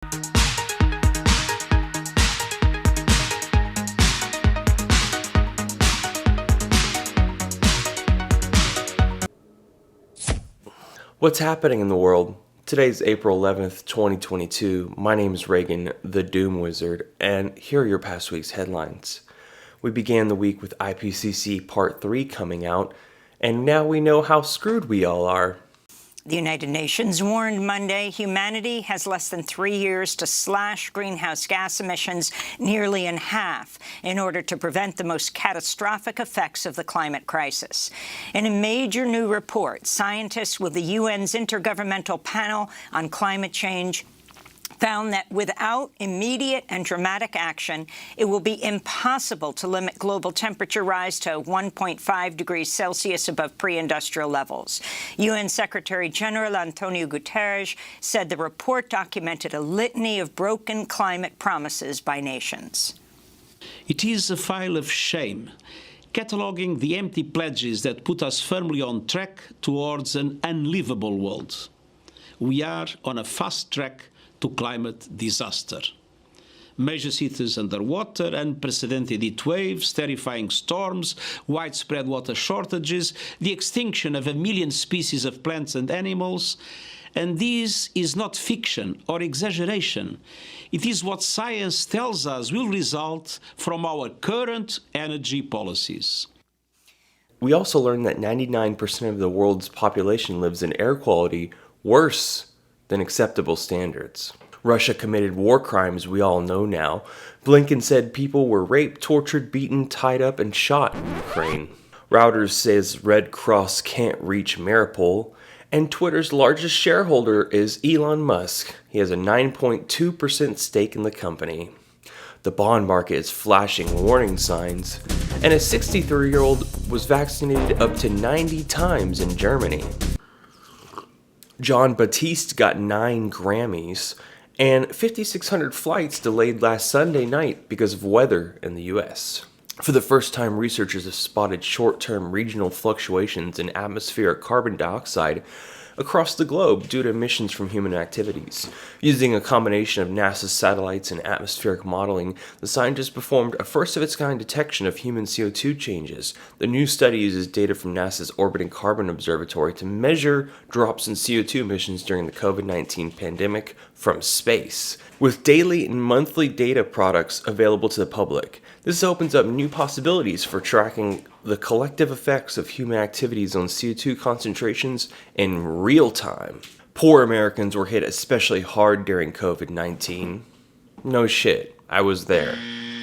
What's happening in the world? Today's April 11th, 2022. My name is Reagan, the Doom Wizard, and here are your past week's headlines. We began the week with IPCC Part 3 coming out, and now we know how screwed we all are. The United Nations warned Monday humanity has less than 3 years to slash greenhouse gas emissions nearly in half in order to prevent the most catastrophic effects of the climate crisis. In a major new report, scientists with the UN's Intergovernmental Panel on Climate Change found that without immediate and dramatic action, it will be impossible to limit global temperature rise to 1.5 degrees Celsius above pre-industrial levels. UN Secretary-General Antonio Guterres said the report documented a litany of broken climate promises by nations. It is a file of shame, cataloguing the empty pledges that put us firmly on track towards an unlivable world. We are on a fast track to climate disaster. Major cities underwater, unprecedented heat waves, terrifying storms, widespread water shortages, the extinction of 1 million species of plants and animals. And this is not fiction or exaggeration. It is what science tells us will result from our current energy policies. We also learned that 99% of the world's population lives in air quality worse than acceptable standards. Russia committed war crimes we all know now. Blinken said people were raped, tortured, beaten, tied up, and shot in Ukraine. Reuters says Red Cross can't reach Mariupol. And Twitter's largest shareholder is Elon Musk. He has a 9.2% stake in the company. The bond market is flashing warning signs. And a 63-year-old was vaccinated up to 90 times in Germany. Jon Batiste got 9 Grammys, and 5,600 flights delayed last Sunday night because of weather in the U.S. For the first time, researchers have spotted short-term regional fluctuations in atmospheric carbon dioxide across the globe due to emissions from human activities. Using a combination of NASA's satellites and atmospheric modeling, the scientists performed a first-of-its-kind detection of human CO2 changes. The new study uses data from NASA's Orbiting Carbon Observatory to measure drops in CO2 emissions during the COVID-19 pandemic from space. With daily and monthly data products available to the public, this opens up new possibilities for tracking the collective effects of human activities on CO2 concentrations in real time. Poor Americans were hit especially hard during COVID-19. No shit, I was there.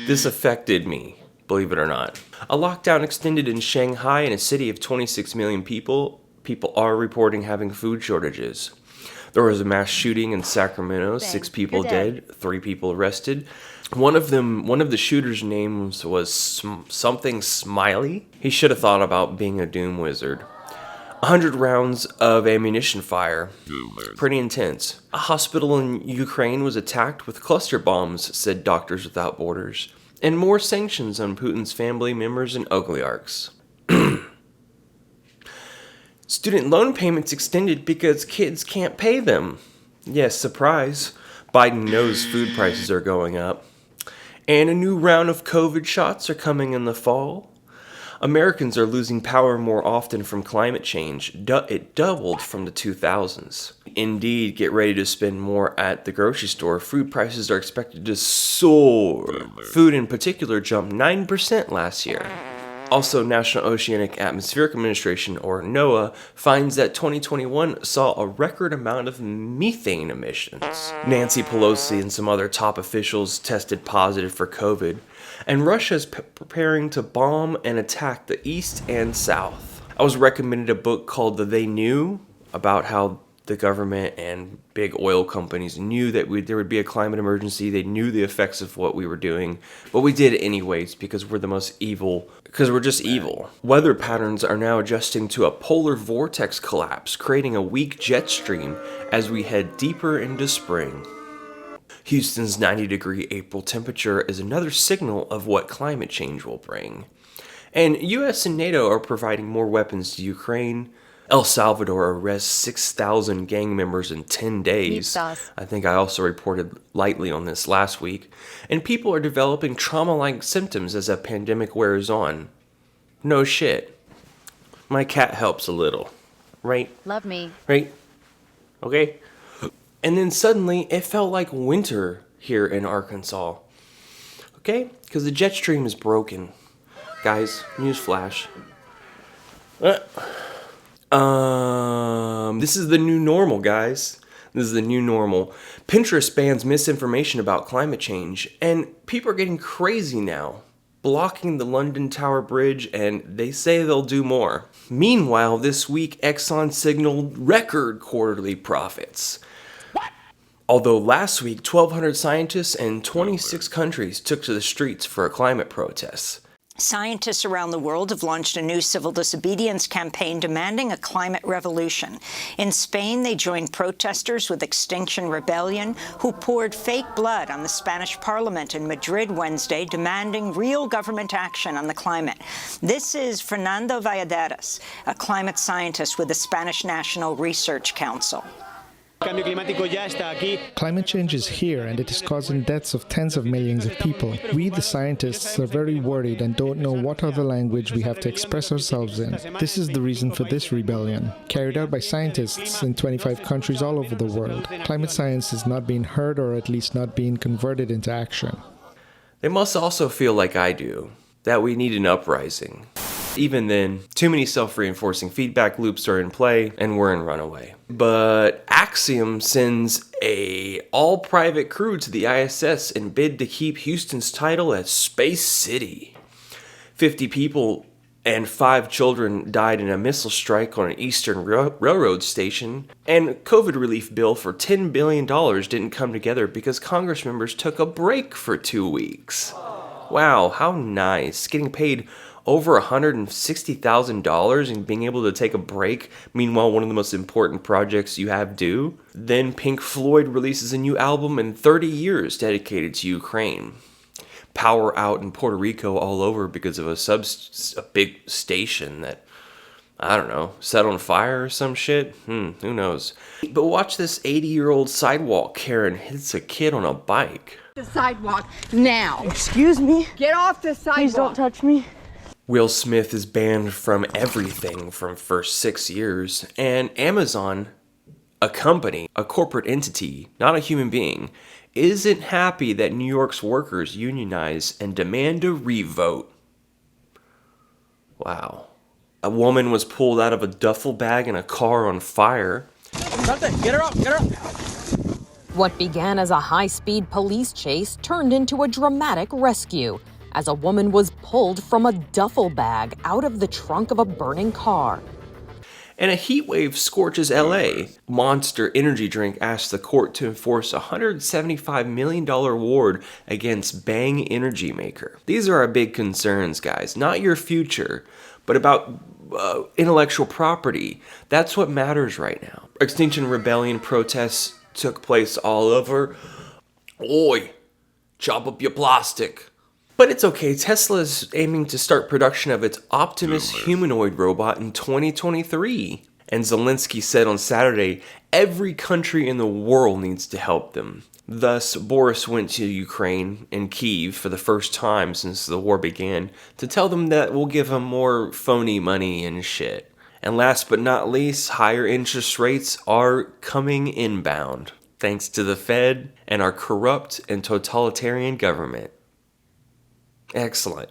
This affected me, believe it or not. A lockdown extended in Shanghai, in a city of 26 million people. People are reporting having food shortages. There was a mass shooting in Sacramento, 6 people dead, 3 people arrested. One of the shooter's names was something Smiley. He should have thought about being a Doom Wizard. 100 rounds of ammunition fire. Pretty intense. A hospital in Ukraine was attacked with cluster bombs, said Doctors Without Borders. And more sanctions on Putin's family members and oligarchs. Student loan payments extended because kids can't pay them. Yes, surprise. Biden knows food prices are going up. And a new round of COVID shots are coming in the fall. Americans are losing power more often from climate change. It doubled from the 2000s. Indeed, get ready to spend more at the grocery store. Food prices are expected to soar. Food in particular jumped 9% last year. Also, National Oceanic Atmospheric Administration, or NOAA, finds that 2021 saw a record amount of methane emissions. Nancy Pelosi and some other top officials tested positive for COVID, and Russia is preparing to bomb and attack the East and South. I was recommended a book called The They Knew, about how the government and big oil companies knew that there would be a climate emergency. They knew the effects of what we were doing, but we did it anyways because we're the most evil, because we're just evil. Weather patterns are now adjusting to a polar vortex collapse, creating a weak jet stream as we head deeper into spring. Houston's 90-degree April temperature is another signal of what climate change will bring. And US and NATO are providing more weapons to Ukraine. El Salvador arrests 6,000 gang members in 10 days. I think I also reported lightly on this last week. And people are developing trauma-like symptoms as a pandemic wears on. No shit. My cat helps a little. Right? Love me. Right? Okay? And then suddenly, it felt like winter here in Arkansas. Okay? Because the jet stream is broken. Guys, newsflash. This is the new normal, guys. This is the new normal. Pinterest bans misinformation about climate change, and people are getting crazy now, blocking the London Tower Bridge, and they say they'll do more. Meanwhile, this week, Exxon signaled record quarterly profits. Although last week, 1,200 scientists in 26 countries took to the streets for a climate protest. Scientists around the world have launched a new civil disobedience campaign demanding a climate revolution. In Spain, they joined protesters with Extinction Rebellion, who poured fake blood on the Spanish parliament in Madrid Wednesday, demanding real government action on the climate. This is Fernando Valladares, a climate scientist with the Spanish National Research Council. Climate change is here, and it is causing deaths of tens of millions of people. We, the scientists, are very worried and don't know what other language we have to express ourselves in. This is the reason for this rebellion, carried out by scientists in 25 countries all over the world. Climate science is not being heard, or at least not being converted into action. They must also feel like I do, that we need an uprising. Even then, too many self-reinforcing feedback loops are in play, and we're in runaway. But Axiom sends a all-private crew to the ISS in bid to keep Houston's title as Space City. 50 people and 5 children died in a missile strike on an eastern railroad station, and COVID relief bill for $10 billion didn't come together because Congress members took a break for 2 weeks. Wow, how nice. Getting paid over $160,000 and being able to take a break, meanwhile one of the most important projects you have due. Then Pink Floyd releases a new album in 30 years dedicated to Ukraine. Power out in Puerto Rico all over because of a big station that, I don't know, set on fire or some shit? Who knows. But watch this 80-year-old sidewalk Karen hits a kid on a bike. The sidewalk now. Excuse me? Get off the sidewalk. Please don't touch me. Will Smith is banned from everything for 6 years, and Amazon, a company, a corporate entity, not a human being, isn't happy that New York's workers unionize and demand a revote. Wow. A woman was pulled out of a duffel bag in a car on fire. Get her up, get her up. What began as a high-speed police chase turned into a dramatic rescue as a woman was pulled from a duffel bag out of the trunk of a burning car. And a heat wave scorches LA. Monster Energy Drink asked the court to enforce a $175 million award against Bang Energy Maker. These are our big concerns, guys. Not your future, but about intellectual property. That's what matters right now. Extinction Rebellion protests took place all over. Oi, chop up your plastic. But it's okay, Tesla is aiming to start production of its Optimus humanoid robot in 2023. And Zelensky said on Saturday, every country in the world needs to help them. Thus, Boris went to Ukraine and Kyiv for the first time since the war began to tell them that we'll give them more phony money and shit. And last but not least, higher interest rates are coming inbound, thanks to the Fed and our corrupt and totalitarian government. Excellent.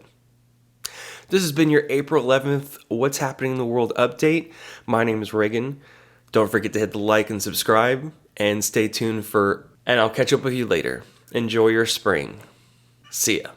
This has been your April 11th What's Happening in the World update. My name is Reagan. Don't forget to hit the like and subscribe, and stay tuned and I'll catch up with you later. Enjoy your spring. See ya.